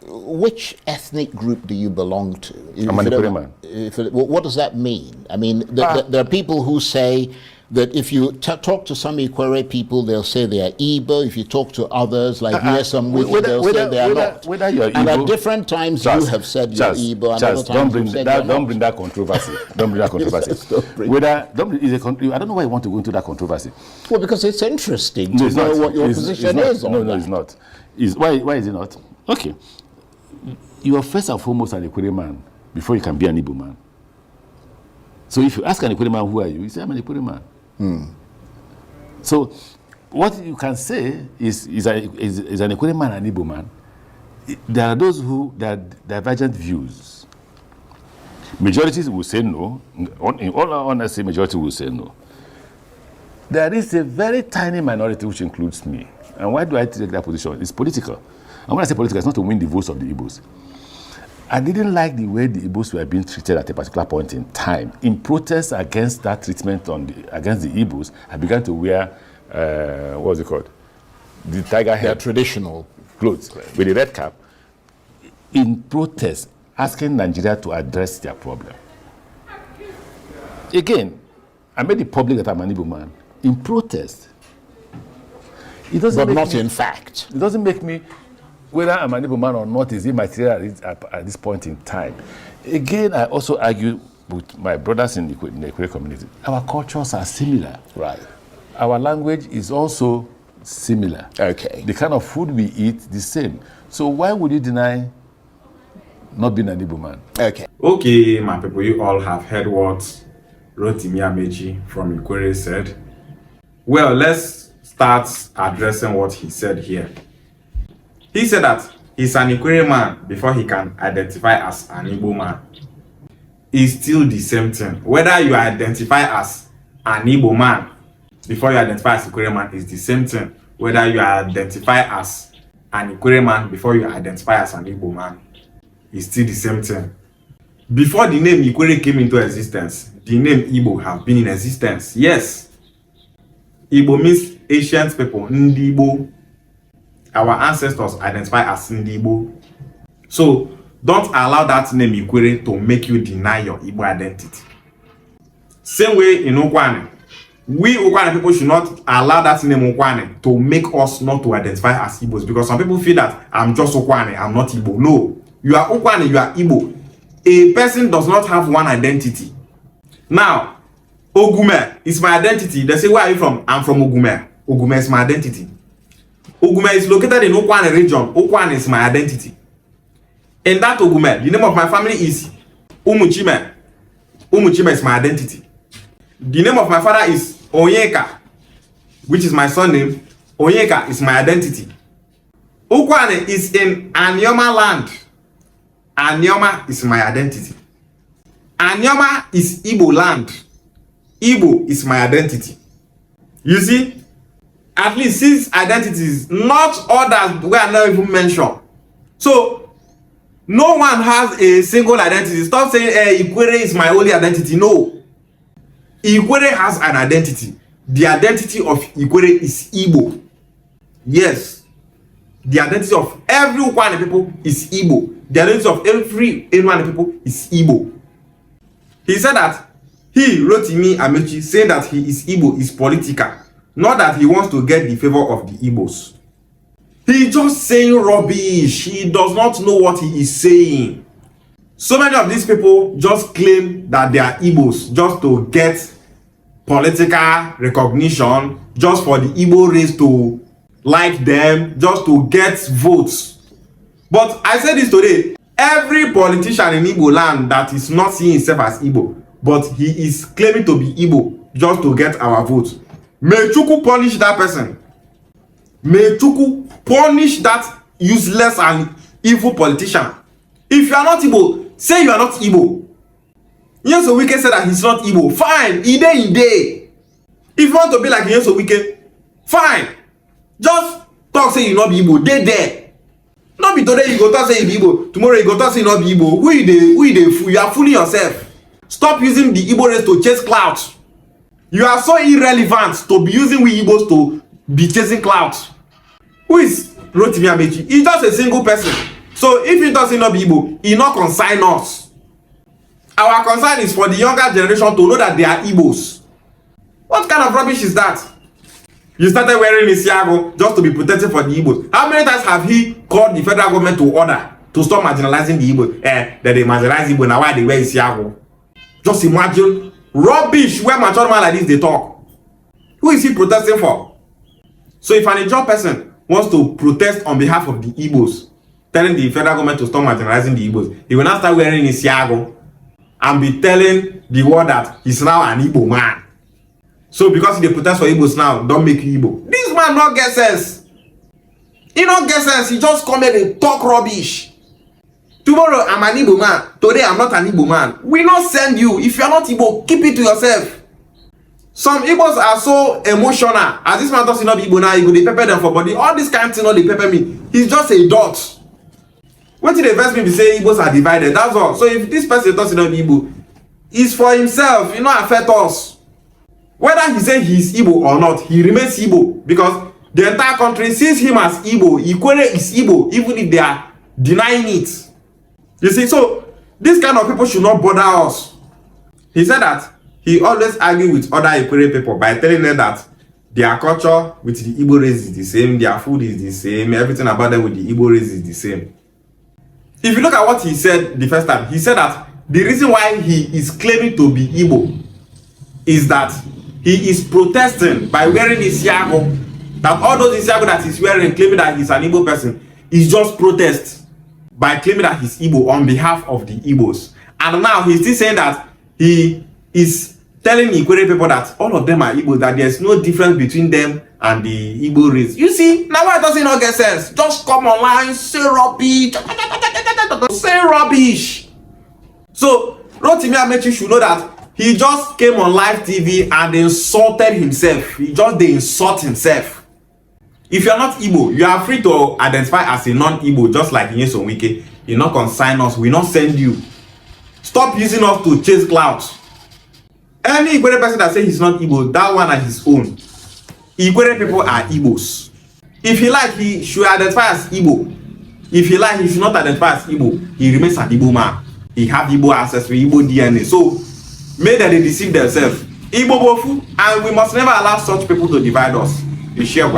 which ethnic group do you belong to? I'm an Ikwere man. What does that mean? I mean, there are people who say that if you talk to some Ikwere people, they'll say they are Igbo. If you talk to others, like some Wiki, they'll say they are not. Whether you're and Igbo, at different times, you have said you're Igbo, and other times you said you're not. Don't bring that controversy. Don't bring that controversy. I don't know why you want to go into that controversy. Well, because it's interesting to know what your position is on that. No, it's not. Why is it not? Okay. You are first and foremost an Ikwere man before you can be an Igbo man. So if you ask an Ikwere man, who are you? You say, I'm an Ikwere man. So what you can say is an Ikwere man and Igbo man. There are those who have divergent views. Majorities will say no. In all honesty, majority will say no. There is a very tiny minority which includes me. And why do I take that position? It's political. And when I say political, it's not to win the votes of the Igbos. I didn't like the way the Igbos were being treated at a particular point in time. In protest against that treatment against the Igbos, I began to wear, what was it called? The tiger head. Their traditional clothes with a red cap. In protest, asking Nigeria to address their problem. Again, I made it public that I'm an Igbo man. In protest. It doesn't but not in fact. It doesn't make me, whether I'm an Igbo man or not, is immaterial at this point in time. Again, I also argue with my brothers in the Ikwere community. Our cultures are similar. Right. Our language is also similar. Okay. The kind of food we eat, the same. So why would you deny not being an Igbo man? Okay. Okay, my people, you all have heard what Rotimi Amaechi from Ikwere said. Well, let's start addressing what he said here. He said that he's an Ikwere man before he can identify as an Igbo man. It's still the same thing. Whether you identify as an Igbo man before you identify as Ikwere man is the same thing. Whether you identify as an Ikwere man before you identify as an Igbo man is still the same thing. Before the name Ikwere came into existence, the name Igbo have been in existence. Yes. Igbo means ancient people, Ndi Igbo. Our ancestors identify as Ndi Igbo. So, don't allow that name Ikwere to make you deny your Igbo identity. Same way in Okwane. We Okwane people should not allow that name Okwane to make us not to identify as Igbos. Because some people feel that I'm just Okwane, I'm not Igbo. No. You are Okwane, you are Igbo. A person does not have one identity. Now, Ogume is my identity. They say, where are you from? I'm from Ogume. Ogume is my identity. Ogume is located in Okwane region. Okwane is my identity. In that Ogume, the name of my family is Umuchime. Umuchime is my identity. The name of my father is Onyeka, which is my surname. Onyeka is my identity. Okwane is in Anioma land. Anioma is my identity. Anioma is Igbo land. Igbo is my identity. You see, at least 6 identities, not others were not even mentioned. So, no one has a single identity. Stop saying, Ikwere is my only identity. No. Ikwere has an identity. The identity of Ikwere is Igbo. Yes. The identity of every one people is Igbo. The identity of every one people is Igbo. He said that he, Rotimi Amaechi, saying that he is Igbo is political. Not that he wants to get the favor of the Igbos. He just saying rubbish. He does not know what he is saying. So many of these people just claim that they are Igbos just to get political recognition, just for the Igbo race to like them, just to get votes. But I said this today, every politician in Igbo land that is not seeing himself as Igbo, but he is claiming to be Igbo just to get our votes. May Chukwu punish that person. May Chukwu punish that useless and evil politician. If you are not Igbo, say you are not Igbo. Yes, Wike said that he's not Igbo. Fine, Ide. If you want to be like Yes, Wike, fine. Just talk say you not be Igbo. They there. Not be today you go talk say you be Igbo. Tomorrow you go talk say you not be Igbo. Who you dey fool? You are fooling yourself. Stop using the Igbo race to chase clout. You are so irrelevant to be using we Igbos to be chasing clout. Who is Rotimi Amaechi? He's just a single person. So if he doesn't know Igbo, he not consign us. Our concern is for the younger generation to know that they are Igbos. What kind of rubbish is that? You started wearing Isiago just to be protected for the Igbos. How many times have he called the federal government to order to stop marginalizing the Igbos? That they marginalize Igbo, now why they wear Isiago? Just imagine rubbish where mature man like this they talk. Who is he protesting for? So if an injured person wants to protest on behalf of the Igbos, telling the federal government to stop marginalizing the Igbos, he will now start wearing Isiago and be telling the world that he's now an Igbo man. So because they protest for Igbos now, don't make you Igbo. This man not get sense. He not get sense. He just come here and talk rubbish. Tomorrow I'm an Igbo man. Today I'm not an Igbo man. We not send you. If you're not Igbo, keep it to yourself. Some Igbos are so emotional. As this man doesn't not be Igbo now, he go they pepper them for body. All this kind of thing, they pepper me. He's just a dot. When did they first me be say Igbos are divided? That's all. So if this person doesn't not be Igbo, it's for himself. You know, affect us. Whether he say he's Igbo or not, he remains Igbo because the entire country sees him as Igbo. Ikwere is Igbo, even if they are denying it. You see, so this kind of people should not bother us. He said that he always argue with other Ikwere people by telling them that their culture with the Igbo race is the same, their food is the same, everything about them with the Igbo race is the same. If you look at what he said the first time, he said that the reason why he is claiming to be Igbo is that he is protesting by wearing Isiago. That all those Isiago that he's wearing, claiming that he's an Igbo person, is just protest by claiming that he's Igbo on behalf of the Igbos. And now he's still saying that he is telling Ikwere people that all of them are Igbo, that there's no difference between them and the Igbo race. You see, now why does it not get sense? Just come online, say rubbish, say rubbish. So Rotimi Amaechi should know that he just came on live TV and insulted himself. He just insult himself. If you're not Igbo, you are free to identify as a non-Igbo, just like Nyesom Wike. You not consign us, we not send you. Stop using us to chase clouds. Any Igbo person that says he's not Igbo, that one is his own. Igbo people are Igbos. If he like, he should identify as Igbo. If he like, he should not identify as Igbo. He remains an Igbo man. He have Igbo ancestry, Igbo DNA. So may that they deceive themselves. Igbo bofu, and we must never allow such people to divide us. You share,